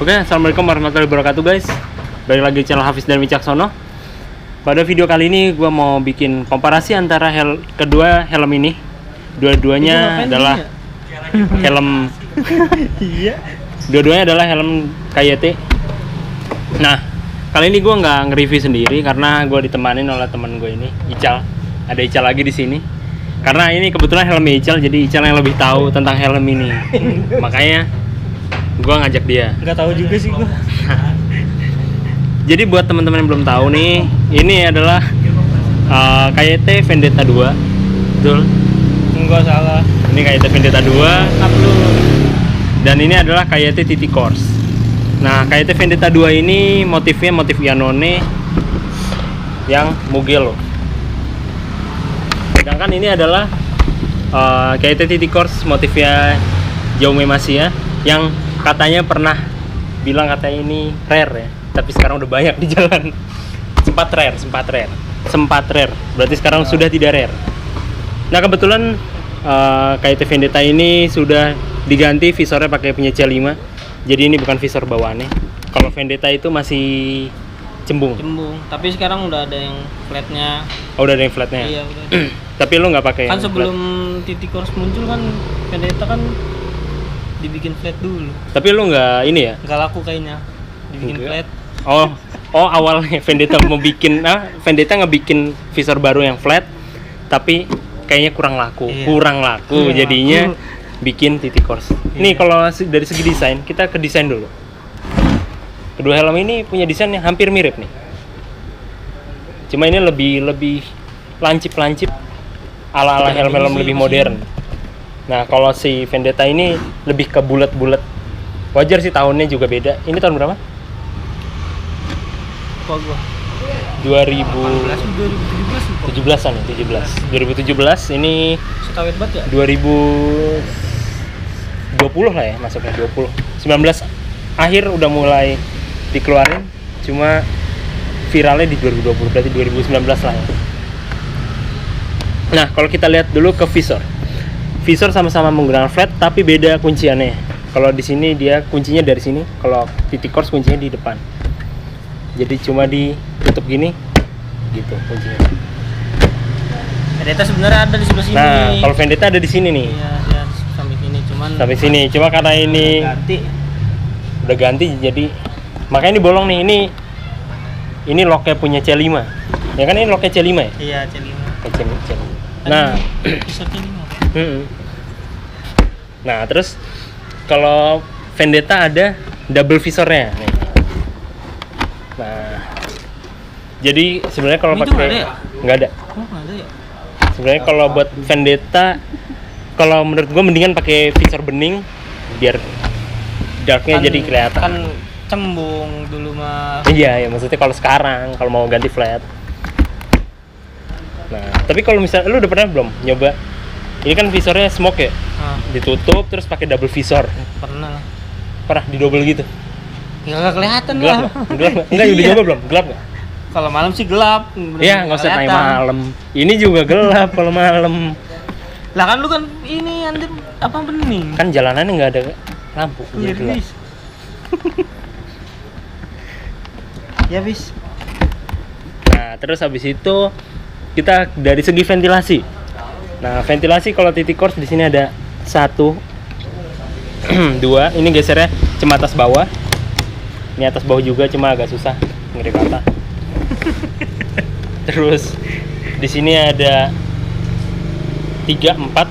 Oke, assalamualaikum warahmatullahi wabarakatuh guys. Balik lagi channel Hafiz dan Wicaksono. Pada video kali ini gue mau bikin komparasi antara kedua helm ini. Dua-duanya adalah helm. Iya. Dua-duanya adalah helm KYT. Nah, kali ini gue nggak nge-review sendiri karena gue ditemanin oleh teman gue ini, Ical. Ada Ical lagi di sini. Karena ini kebetulan helm Ical, jadi Ical yang lebih tahu tentang helm ini. Makanya gue ngajak dia. Nggak tahu juga sih gue. Jadi buat teman-teman yang belum tahu nih, ini adalah KYT Vendetta 2. Betul? Enggak salah. Ini KYT Vendetta 2. Upload. Dan ini adalah KYT TT Course. Nah, KYT Vendetta 2 ini motifnya motif Iannone yang Mugello. Sedangkan ini adalah KYT TT Course motifnya Jaume Masia yang katanya pernah bilang katanya ini rare ya, tapi sekarang udah banyak di jalan. Sempat rare. Berarti sekarang sudah tidak rare. Nah, kebetulan KYT Vendetta ini sudah diganti visornya pakai punya C5. Jadi ini bukan visor bawaannya. Kalau Vendetta itu masih cembung. Tapi sekarang udah ada yang flatnya. Oh, udah ada yang flatnya. Iya, udah. Tapi lu nggak pakai Kan yang sebelum flat. TT Course muncul kan Vendetta kan dibikin flat dulu. Tapi lu nggak ini ya? Nggak laku kayaknya. Dibikin Enggak. flat. Oh awalnya Vendetta mau bikin Vendetta ngebikin visor baru yang flat, tapi kayaknya kurang laku. Jadinya bikin TT Course. Nih kalau dari segi desain, kita ke desain dulu. Kedua helm ini punya desain yang hampir mirip nih. Cuma ini lebih lancip ala helm-helm lebih modern. Nah, kalau si Vendetta ini lebih ke bulat-bulat. Wajar sih, tahunnya juga beda. Ini tahun berapa? Apa gua? 2017-an ya, 2017. Ini Setawet banget ya? 2020 lah ya, masuknya 20. 19 akhir udah mulai dikeluarin, cuma viralnya di 2020, berarti 2019 lah ya. Nah, kalau kita lihat dulu ke visor. Visor sama-sama menggunakan flat tapi beda kunciannya. Kalau di sini dia kuncinya dari sini, kalau TT Course kuncinya di depan. Jadi cuma ditutup gini gitu kuncinya. Vendetta sebenarnya ada di sebelah sini. Nah, kalau Vendetta ada di sini nih. Iya, sampai sini Sampai sini. Cuma karena ini udah ganti jadi makanya ini bolong nih. Ini locknya punya C5. Ya kan ini locknya C5 ya? Iya, C5. C5. Nah, Bisa C5. Nah, terus kalau Vendetta ada double visornya nih. Nah, jadi sebenarnya kalau pakai nggak ada. Oh, nggak ada ya? Sebenarnya kalau buat Vendetta, kalau menurut gue mendingan pakai visor bening biar darknya jadi kelihatan. Kan cembung dulu mah. Iya, maksudnya kalau sekarang kalau mau ganti flat. Nah, tapi kalau misalnya lu udah pernah belum nyoba? Ini kan visornya smoke ya, ditutup terus pakai double visor. Pernah lah. Pernah di double gitu? Ya nggak kelihatan Gelap lah. nggak? Gelap nggak? Enggak, udah nyoba belum? Gelap nggak? Kalau malam sih gelap. Iya, nggak usah tanya malam. Ini juga gelap kalau malam. Lah kan lu kan ini anjir apa bening? Kan jalanannya nggak ada lampu. Iya, Jadi gelap. bis. Ya bis. Nah, terus habis itu kita dari segi ventilasi. Nah, ventilasi kalau TT Course di sini ada 1 2, ini gesernya cuma atas bawah. Ini atas bawah juga cuma agak susah ngeri kata. Terus di sini ada 3 4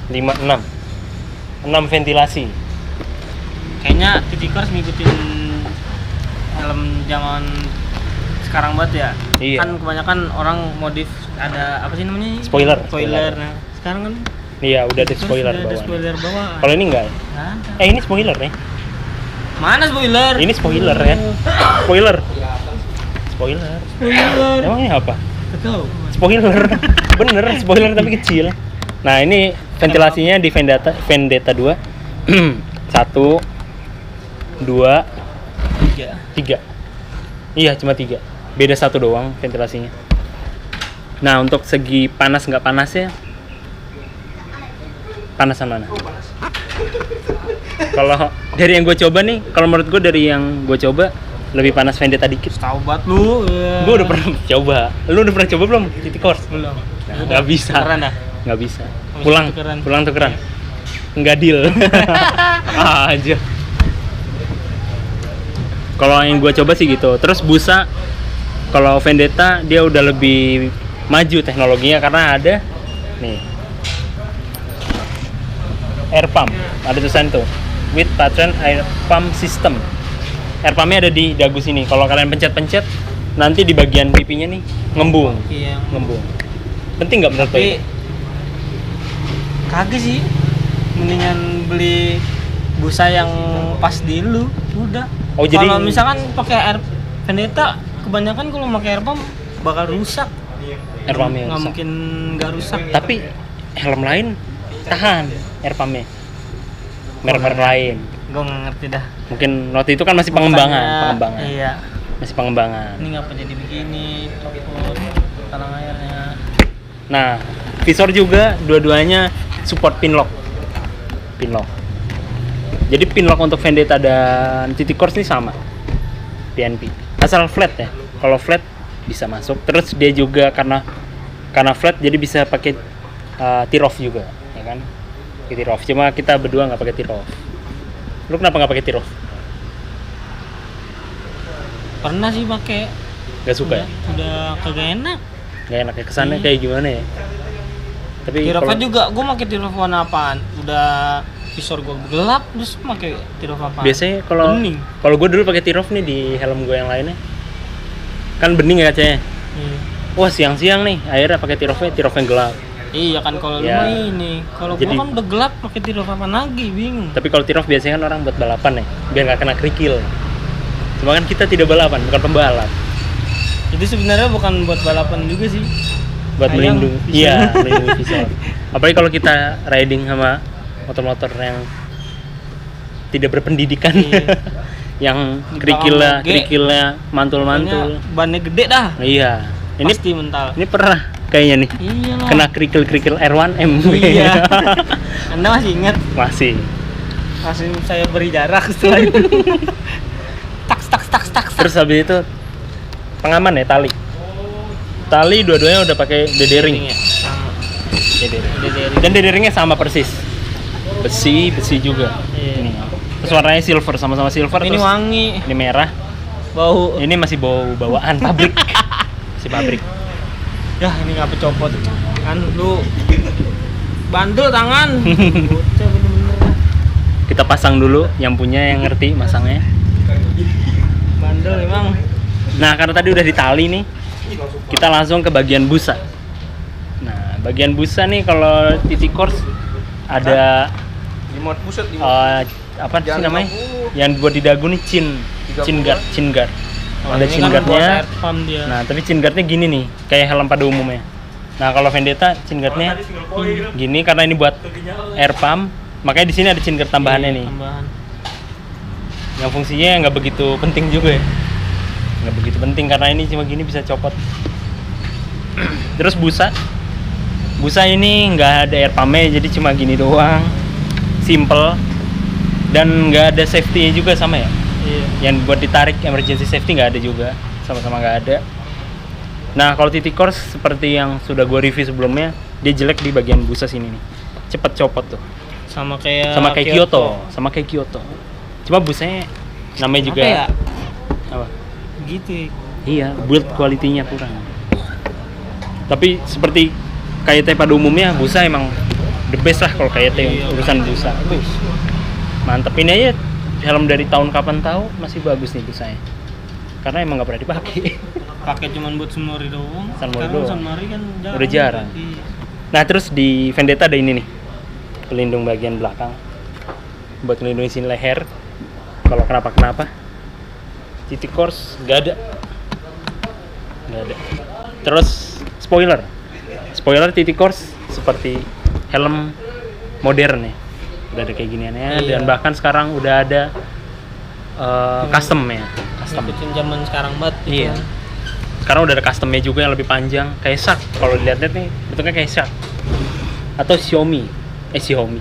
5 6 ventilasi. Kayaknya TT Course ngikutin helm zaman sekarang banget ya. Iya. Kan kebanyakan orang modif ada apa sih namanya? Spoiler. Nah, sekarang kan Iya, udah ada spoiler ada bawah. spoiler bawah. Kalau ini enggak ya? Nggak ada. Ini spoiler nih. Mana spoiler? Ini spoiler ya. Spoiler. Spoiler. Emangnya apa? Tahu. Spoiler. Bener, spoiler tapi kecil. Nah, ini ventilasinya di Vendetta 2. 1 2 3. Iya, cuma 3. Beda 1 doang ventilasinya. Nah, untuk segi panas nggak panasnya, panasan mana? Kalau dari yang gue coba nih, kalau menurut gue dari yang gue coba lebih panas Vendetta dikit. Tahu banget lu. Gue udah pernah coba. Lu udah pernah coba belum City Course? Belum. Nah, nggak bisa. Tukeran dah. Nggak bisa. Harus tukeran. Pulang tukeran. Nggak deal. Aja. Kalau yang gue coba sih gitu. Terus busa, kalau Vendetta dia udah lebih maju teknologinya karena ada nih air pump, ada tulisan tuh with pattern air pump system. Air pumpnya ada di dagu sini. Kalau kalian pencet-pencet, nanti di bagian pipinya nih ngembung. Iya. Ngembung. Penting nggak menurut lo? Tapi kagak sih. Mendingan beli busa yang pas di lu, udah. Oh, jadi kalau misalkan pakai air Vendetta, kebanyakan kalau pakai air pump bakal rusak. Air pumpnya nggak rusak. mungkin nggak rusak. Tapi helm lain tahan air pumpnya. Merek-merek lain. Gue nggak ngerti dah. Mungkin waktu itu kan masih pengembangan. Iya. Masih pengembangan. Ini ngapa jadi begini? Copot talang airnya. Nah, visor juga dua-duanya support pin lock. Pin lock. Jadi pin lock untuk Vendetta dan City Course ini sama. PNP. Asal flat ya. Kalau flat bisa masuk. Terus dia juga karena flat jadi bisa pakai tear off juga, ya kan? Pakai tear off. Cuma kita berdua nggak pakai tear off. Lu kenapa nggak pakai tear off? Pernah sih pakai. Gak suka ya? Udah kagak enak. Gak enak ya, kesannya kayak gimana ya? Tapi Tirofan kalau- juga, gue pakai tirofan apaan? Udah visor gue gelap, terus pakai tirofan apaan? biasanya kalau bening. gue dulu pakai tear off nih di helm gue yang lainnya, kan bening ya kacanya. Iya. Wah siang-siang nih, akhirnya pakai tear off yang gelap. Iya kan kalau Ya. lu mah ini, kalau Jadi- gua kan udah gelap pakai tirofan apa lagi, bingung. Tapi kalau tear off biasanya kan orang buat balapan ya, biar nggak kena kerikil. Cuma kan kita tidak balapan, bukan pembalap. Itu sebenarnya bukan buat balapan juga sih. Buat Sayang, melindungi, visor. iya melindungi visor. Apalagi kalau kita riding sama motor-motor yang tidak berpendidikan, Iya. yang Di kerikilnya belakang mantul-mantul. Pokoknya bannya gede dah. Iya, ini Pasti mental. pernah kayaknya nih Iyalah. kena kerikil R1M. Iya. Anda masih ingat? Masih. Masih saya beri jarak setelah itu. taks. Terus habis itu pengaman ya, tali dua-duanya udah pakai dedering. Ya, sama. Dedering. Dan dederingnya sama persis, besi juga. Iya. Ini terus warnanya silver, sama-sama silver. Ini terus wangi, ini merah, bau. ini masih bawaan pabrik. Masih pabrik. Ya ini ngapa copot? Kan lu bandel tangan. Bocah bener-bener. Kita pasang dulu, yang punya yang ngerti masangnya. Bandel emang. Nah, karena tadi udah ditali nih, kita langsung ke bagian busa. Nah, bagian busa nih kalau City Course ada Remote pusat di apa sih namanya? Yang buat di dagu nih chin guard. Ada Ini chin kan buat guardnya. air pump dia. Nah, tapi chin guardnya gini nih, kayak helm pada umumnya. Nah, kalau Vendetta chin guardnya gini karena ini buat air pump, makanya di sini ada chin guard tambahannya nih. Tambahan. Yang fungsinya nggak begitu penting juga ya, nggak begitu penting karena ini cuma gini bisa copot. Terus busa ini nggak ada air pumpnya, jadi cuma gini doang, simple, dan nggak ada safety juga sama ya, Iya. yang buat ditarik emergency safety nggak ada juga, sama-sama nggak ada. Nah kalau City Course seperti yang sudah gue review sebelumnya, dia jelek di bagian busa sini nih, cepet copot tuh, Sama kayak sama kayak Kyoto. Cuma busanya namanya juga Apa ya? apa? Gitu. Ya. Iya, build quality-nya kurang. Tapi seperti KYT pada umumnya, busa emang the best lah kalau KYT Iya, urusan busa. Mantep, ini aja helm dari tahun kapan tahu masih bagus nih busanya. Karena emang nggak pernah dipakai. Pakai cuman buat Sunmori doang. Sunmori Sekarang doang. Sunmori kan jarang. Udah jarang. Iya. Nah terus di Vendetta ada ini nih, pelindung bagian belakang buat melindungi sini leher kalau kenapa-kenapa. City Course nggak ada. Terus spoiler City Course seperti helm modern ya, udah ada kayak giniannya. Iya. Dan bahkan sekarang udah ada custom ya, custom. Ngikutin zaman sekarang banget. gitu. Iya. Sekarang udah ada customnya juga yang lebih panjang, kayak Shark. Kalau dilihat-lihat nih, bentuknya kayak Shark. Atau Xiaomi. Suomi.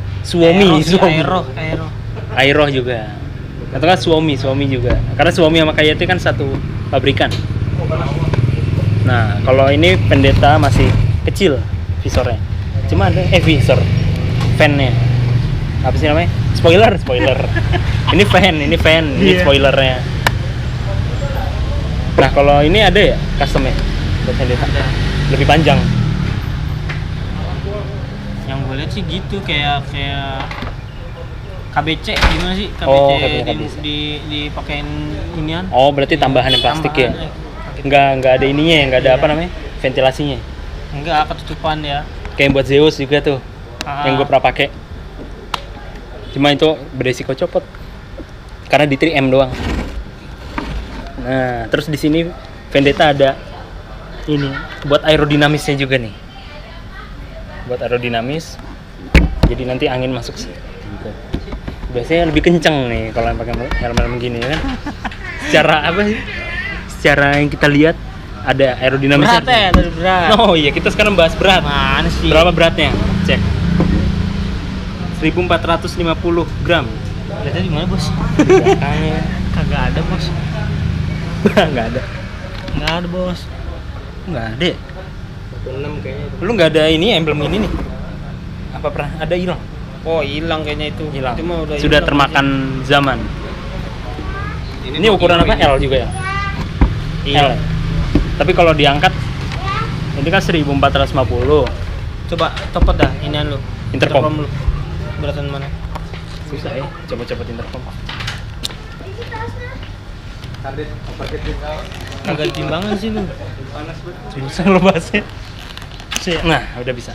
Aero. Aero juga. Atau kan Suomi juga. Karena Suomi sama KYT kan satu pabrikan. Nah, kalau ini Vendetta masih kecil visornya. Cuma ada visor fan-nya. Apa sih namanya? Spoiler. Ini fan, ini Iya. spoilernya. Nah, kalau ini ada ya custom-nya buat Vendetta. Ada. Lebih panjang. Yang gue lihat sih gitu kayak KBC gimana sih KBC, Oh, kayak KBC. dipakein inian. Oh, berarti tambahan yang plastik ya? Enggak ada ininya ya, enggak ada Iya. apa namanya? Ventilasinya. Enggak, ketutupan ya. Kayak yang buat Zeus juga tuh. Ah. Yang gue pernah pakai. Cuma itu beresiko copot. Karena di 3M doang. Nah, terus di sini Vendetta ada ini buat aerodinamisnya juga nih. Buat aerodinamis. Jadi nanti angin masuk sih. Gitu. Biasanya lebih kenceng nih kalau yang pakai helm-helm gini ya kan. Secara apa sih? Secara yang kita lihat ada aerodinamisnya. Berat ya, dari berat. Oh iya, kita sekarang bahas berat. Mana sih? Berapa beratnya? Cek. 1450 gram. Beratnya di mana, Bos? Belakangnya. Kagak ada, Bos. Nggak ada. Enggak ada, Bos. Nggak ada. 6 kayaknya itu. Lu nggak ada ini emblem ini nih? Apa pernah ada hilang? Oh, hilang kayaknya itu. Hilang. Itu mah udah Sudah hilang termakan zaman. Ini ukuran apa? L juga ya? sih. Iya. L. Tapi kalau diangkat ini kan 1450. Coba copot dah inian lu. Intercom. Lu. Beratan mana? Susah ya, coba copot intercom. Kagak timbangan sih lu. Susah lo bahasnya. Nah, udah bisa.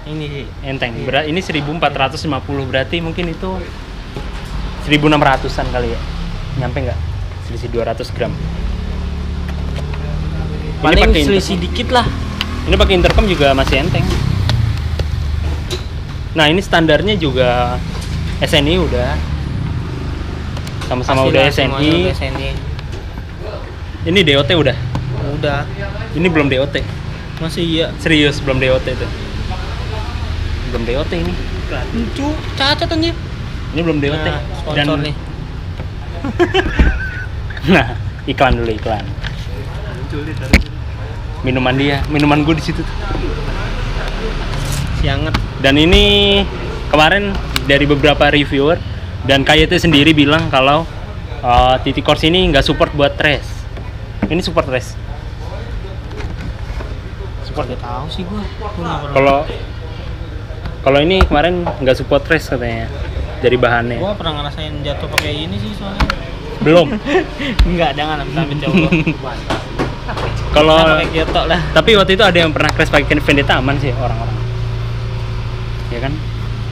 Ini sih. Enteng. Berat ini 1450 berarti mungkin itu 1600-an kali ya. Nyampe nggak? Selisih 200 gram. Paling pakai selisih dikit lah. Ini pakai intercom juga masih enteng. Nah, ini standarnya juga SNI udah. Sama-sama Pasti udah lah, semuanya SNI. udah SNI. Ini DOT udah. Udah. Ini belum DOT. Masih iya. Serius belum DOT itu. Belum DOT ini. Lucu, cacat anjir. Ini belum DOT. Nah, sponsor nih. Nah, iklan dulu iklan. Minuman dia, minuman gue di situ tuh. Sianget. Dan ini kemarin dari beberapa reviewer dan KYT sendiri bilang kalau TT Course ini nggak support buat race. Ini support race. Support ya? Gak tahu sih gua. Nggak pernah. Kalau ini kemarin nggak support race katanya dari bahannya. Gua pernah ngerasain jatuh pakai ini sih soalnya. Belum. Enggak, jangan sampai coba. Kalau pakai Kyoto lah. tapi waktu itu ada yang pernah crash pakai Vendetta aman sih orang-orang. Ya kan?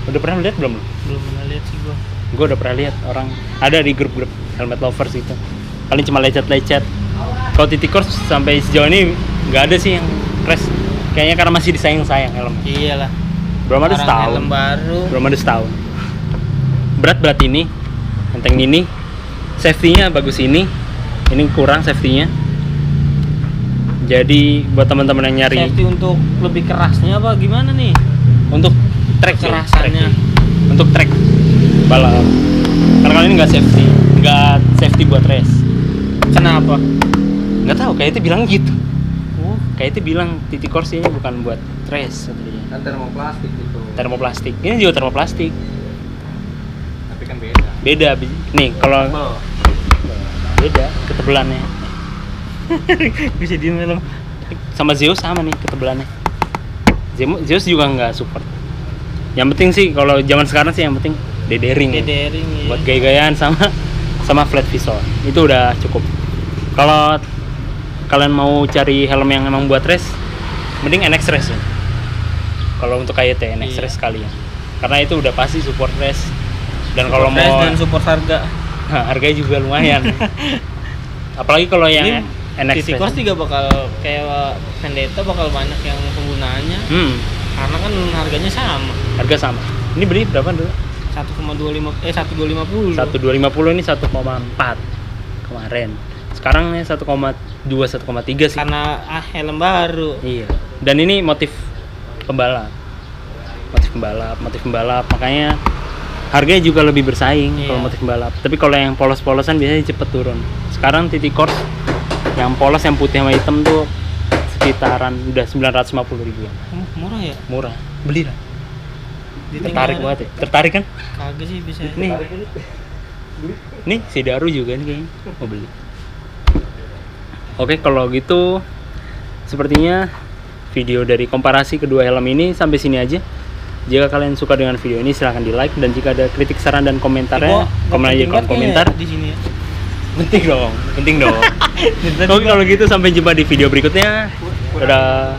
Udah pernah lihat belum? Belum pernah lihat sih gua. Gue udah pernah lihat orang ada di grup-grup helmet lovers itu. Paling cuma lecet-lecet. Kalau TT Course sampai sejauh ini nggak ada sih yang crash. Kayaknya karena masih disayang-sayang helm. Iyalah. Belum ada Orang setahun. helm baru. Belum ada setahun. Berat ini, enteng ini, safety-nya bagus ini kurang safety-nya. Jadi buat teman-teman yang nyari Safety untuk lebih kerasnya apa gimana nih? untuk track sih, Kerasannya. track. Untuk track balap. Karena kali ini nggak safety buat race. Kenapa? Nggak tahu, kayak itu bilang gitu. Oh, Kayak itu bilang TT Course ini bukan buat race sebenarnya. Kan termoplastik gitu. Termoplastik. Ini juga termoplastik. Tapi kan beda. Beda. Nih, kalau beda ketebalannya. bisa diem helm. Sama Zeus sama nih ketebalannya. Zeus juga nggak support. Yang penting sih kalau zaman sekarang sih yang penting dedering. Dedering ya. Buat gaya-gayaan sama flat visor. Itu udah cukup. Kalau kalian mau cari helm yang emang buat race, mending NX Race ya. Kalau untuk KYT NX Iya. Race kalian. Karena itu udah pasti support race. Dan kalau Price mau dan support harga. harganya juga lumayan. Apalagi kalau yang Ini NX TT Course Race. juga bakal kayak Vendetta bakal banyak yang penggunaannya. Karena kan harganya sama. Harga sama. Ini beli berapa dulu? 1,250. 1250 ini 1,4 kemarin. Sekarang nih 1,2 1,3 sih. Karena helm baru. Iya. Dan ini motif pembalap. Motif pembalap. Makanya Harganya juga lebih bersaing Iya. kalau motif balap. Tapi kalau yang polos-polosan biasanya cepet turun. Sekarang TT Course yang polos yang putih sama hitam tuh sekitaran udah 950 ribuan. Murah ya? Murah. Beli lah. Ditinggal Tertarik ada. banget ya. Tertarik kan? Kagak sih bisa. Nih si Daru juga nih kayaknya mau beli. Oke, kalau gitu sepertinya video dari komparasi kedua helm ini sampai sini aja. Jika kalian suka dengan video ini silahkan di like, dan jika ada kritik, saran, dan komentarnya komen aja di kolom komentar. di sini ya. Penting dong. Oke, kalau gitu sampai jumpa di video berikutnya. Dadah.